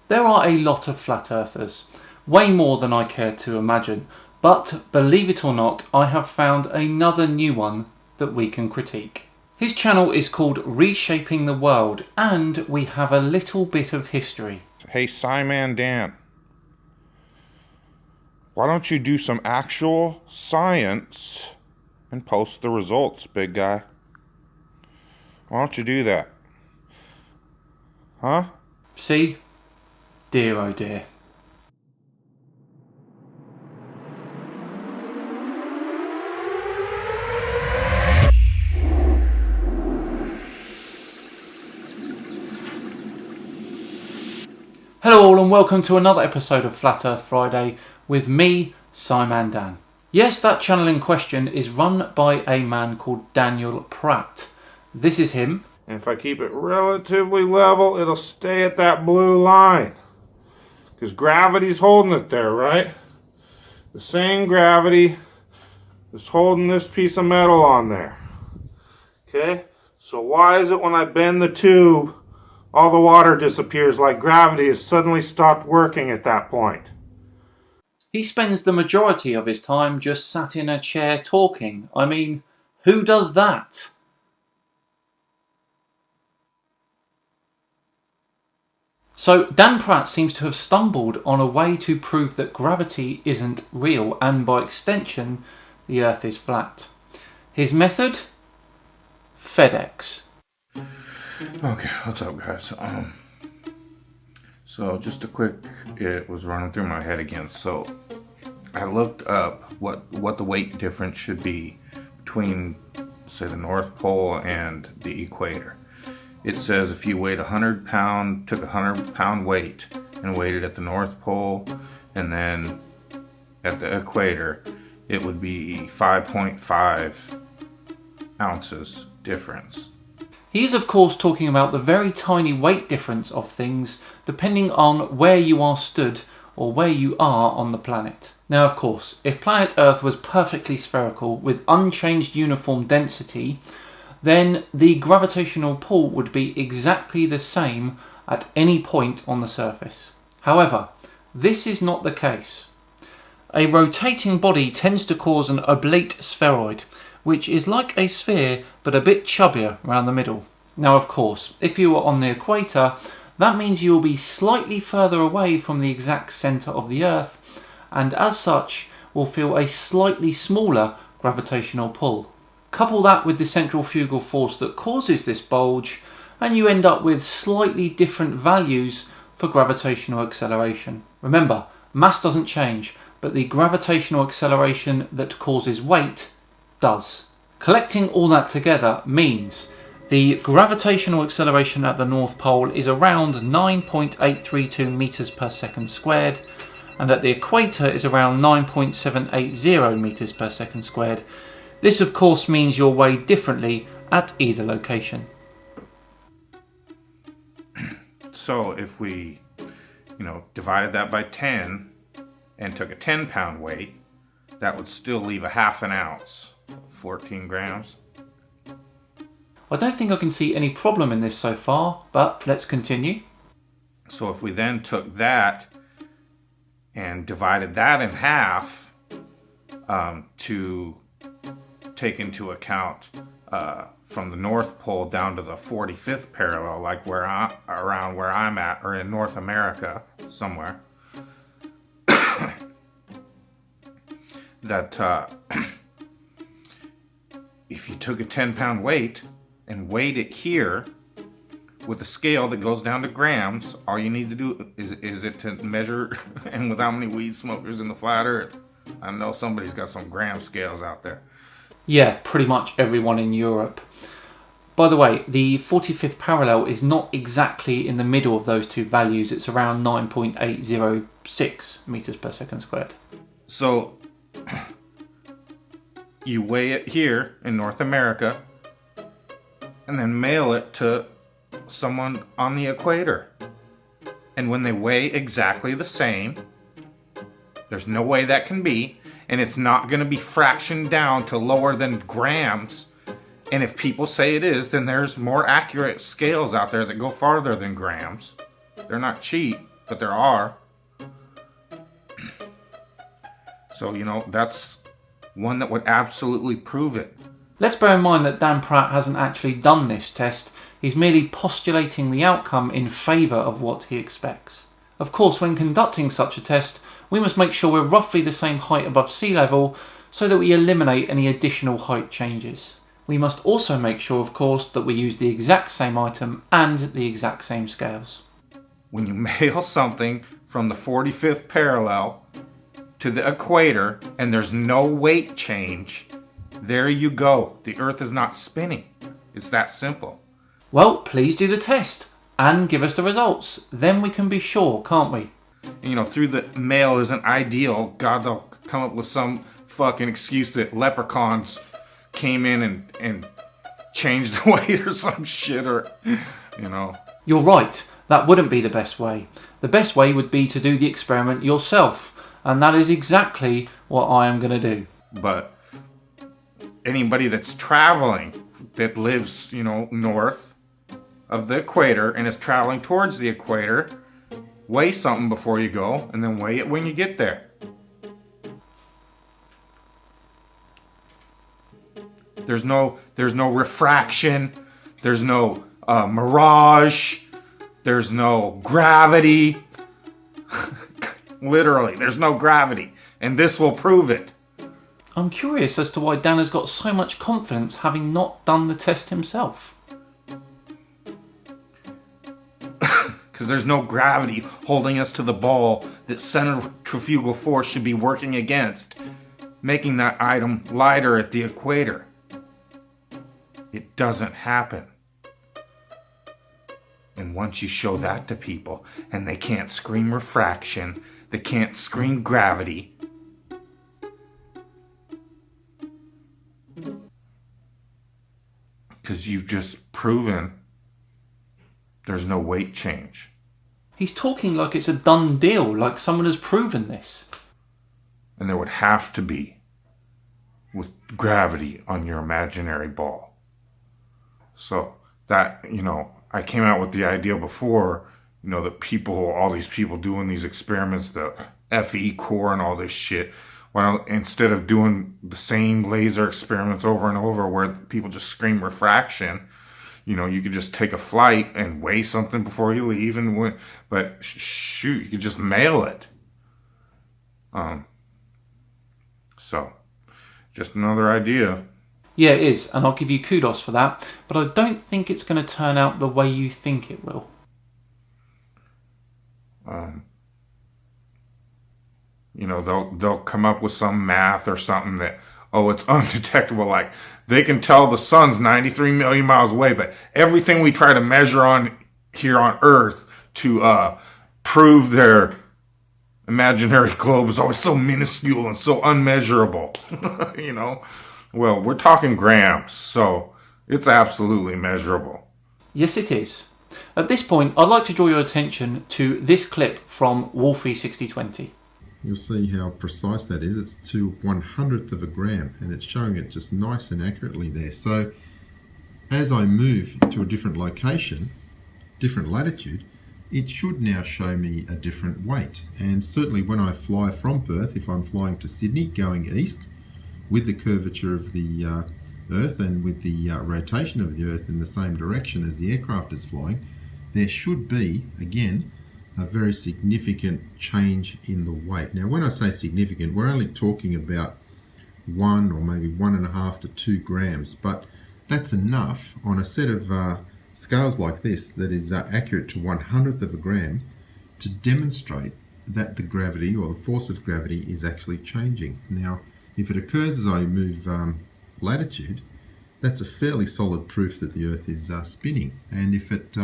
There are a lot of flat earthers, way more than I care to imagine, but believe it or not, I have found another new one that we can critique. His channel is called Reshaping the World, and we have a little bit of history. Hey, Simon Dan, why don't you do some actual science and post the results, big guy? Why don't you do that? Huh? See? Dear oh dear. Hello all and welcome to another episode of Flat Earth Friday with me, Simon Dan. Yes, that channel in question is run by a man called Dan Pratt. This is him. And if I keep it relatively level, it'll stay at that blue line. Because gravity's holding it there, right? The same gravity is holding this piece of metal on there. Okay? So why is it when I bend the tube, all the water disappears like gravity has suddenly stopped working at that point? He spends the majority of his time just sat in a chair talking. I mean, who does that? So Dan Pratt seems to have stumbled on a way to prove that gravity isn't real and by extension the Earth is flat. His method? FedEx. Okay, what's up guys? So just a quick, it was running through my head again. So I looked up what the weight difference should be between, say, the North Pole and the equator. It says if you weighed 100 pound, took a 100 pound weight and weighed it at the North Pole and then at the equator, it would be 5.5 ounces difference. He is of course talking about the very tiny weight difference of things depending on where you are stood or where you are on the planet. Now of course, if planet Earth was perfectly spherical with unchanged uniform density, then the gravitational pull would be exactly the same at any point on the surface. However, this is not the case. A rotating body tends to cause an oblate spheroid, which is like a sphere but a bit chubbier around the middle. Now of course, if you are on the equator, that means you will be slightly further away from the exact centre of the Earth, and as such will feel a slightly smaller gravitational pull. Couple that with the centrifugal force that causes this bulge, and you end up with slightly different values for gravitational acceleration. Remember, mass doesn't change, but the gravitational acceleration that causes weight does. Collecting all that together means the gravitational acceleration at the North Pole is around 9.832 meters per second squared, and at the equator is around 9.780 meters per second squared. This of course means you're weighed differently at either location. So if we, divided that by 10 and took a 10 pound weight, that would still leave a half an ounce, 14 grams. I don't think I can see any problem in this so far, but let's continue. So if we then took that and divided that in half to take into account from the North Pole down to the 45th parallel, like around where I'm at, or in North America somewhere, that if you took a 10 pound weight and weighed it here with a scale that goes down to grams, all you need to do is it to measure and with how many weed smokers in the flat earth. I know somebody's got some gram scales out there. Yeah, pretty much everyone in Europe. By the way, the 45th parallel is not exactly in the middle of those two values. It's around 9.806 meters per second squared. So you weigh it here in North America and then mail it to someone on the equator. And when they weigh exactly the same, there's no way that can be, and it's not going to be fractioned down to lower than grams. And if people say it is, then there's more accurate scales out there that go farther than grams. They're not cheap. but there are. So, that's one that would absolutely prove it. Let's bear in mind that Dan Pratt hasn't actually done this test. He's merely postulating the outcome in favour of what he expects. Of course, when conducting such a test, we must make sure we're roughly the same height above sea level so that we eliminate any additional height changes. We must also make sure, of course, that we use the exact same item and the exact same scales. When you mail something from the 45th parallel to the equator and there's no weight change, there you go. The Earth is not spinning. It's that simple. Well, please do the test and give us the results. Then we can be sure, can't we? Through the mail isn't ideal. God, they'll come up with some fucking excuse that leprechauns came in and changed the weight or some shit, or. You're right. That wouldn't be the best way. The best way would be to do the experiment yourself. And that is exactly what I am going to do. But anybody that's traveling, that lives, north of the equator and is traveling towards the equator, weigh something before you go, and then weigh it when you get there. There's no refraction. There's no mirage. There's no gravity. Literally, there's no gravity. And this will prove it. I'm curious as to why Dan has got so much confidence having not done the test himself. Because there's no gravity holding us to the ball that centrifugal force should be working against, making that item lighter at the equator. It doesn't happen. And once you show that to people, and they can't scream refraction, they can't scream gravity, because you've just proven there's no weight change. He's talking like it's a done deal, like someone has proven this. And there would have to be, with gravity on your imaginary ball. So that, I came out with the idea before, that all these people doing these experiments, the FE core and all this shit, well, instead of doing the same laser experiments over and over where people just scream refraction, you could just take a flight and weigh something before you leave, but shoot, you could just mail it. So, just another idea. Yeah, it is, and I'll give you kudos for that, but I don't think it's going to turn out the way you think it will. They'll come up with some math or something that, it's undetectable. Like, they can tell the sun's 93 million miles away, but everything we try to measure on here on Earth to prove their imaginary globe is always so minuscule and so unmeasurable. Well, we're talking grams, so it's absolutely measurable. Yes, it is. At this point, I'd like to draw your attention to this clip from Wolfie 6020. You'll see how precise that is. It's to 1/100th of a gram, and it's showing it just nice and accurately there. So as I move to a different location, different latitude, it should now show me a different weight. And certainly when I fly from Perth, if I'm flying to Sydney going east, with the curvature of the Earth and with the rotation of the Earth in the same direction as the aircraft is flying, there should be, again, a very significant change in the weight. Now, when I say significant, we're only talking about 1 or maybe 1.5 to 2 grams, but that's enough on a set of scales like this that is accurate to 1/100th of a gram to demonstrate that the gravity or the force of gravity is actually changing. Now, if it occurs as I move latitude, that's a fairly solid proof that the Earth is spinning. And if it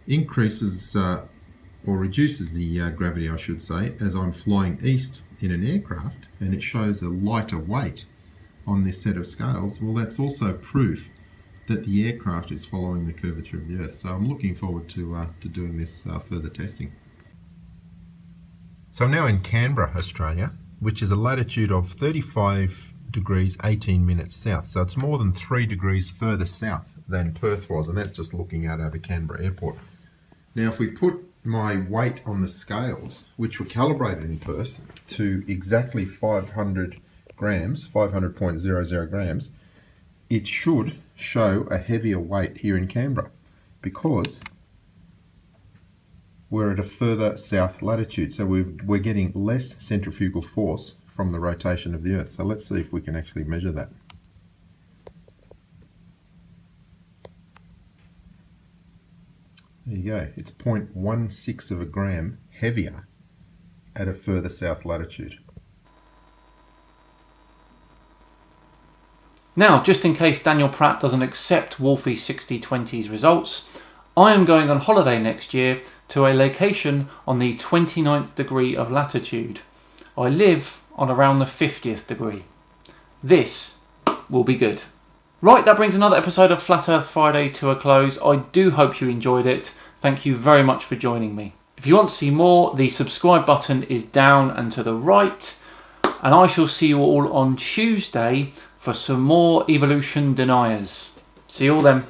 increases or reduces the gravity, I should say, as I'm flying east in an aircraft, and it shows a lighter weight on this set of scales, well, that's also proof that the aircraft is following the curvature of the Earth. So I'm looking forward to doing this further testing. So I'm now in Canberra, Australia, which is a latitude of 35 degrees 18 minutes south. So it's more than 3 degrees further south than Perth was, and that's just looking out over Canberra Airport. Now, if we put my weight on the scales, which were calibrated in Perth to exactly 500 grams, 500.00 grams, it should show a heavier weight here in Canberra because we're at a further south latitude. So we're getting less centrifugal force from the rotation of the Earth. So let's see if we can actually measure that. There you go. It's 0.16 of a gram heavier at a further south latitude. Now, just in case Daniel Pratt doesn't accept Wolfie 6020's results, I am going on holiday next year to a location on the 29th degree of latitude. I live on around the 50th degree. This will be good. Right, that brings another episode of Flat Earth Friday to a close. I do hope you enjoyed it. Thank you very much for joining me. If you want to see more, the subscribe button is down and to the right. And I shall see you all on Tuesday for some more evolution deniers. See you all then.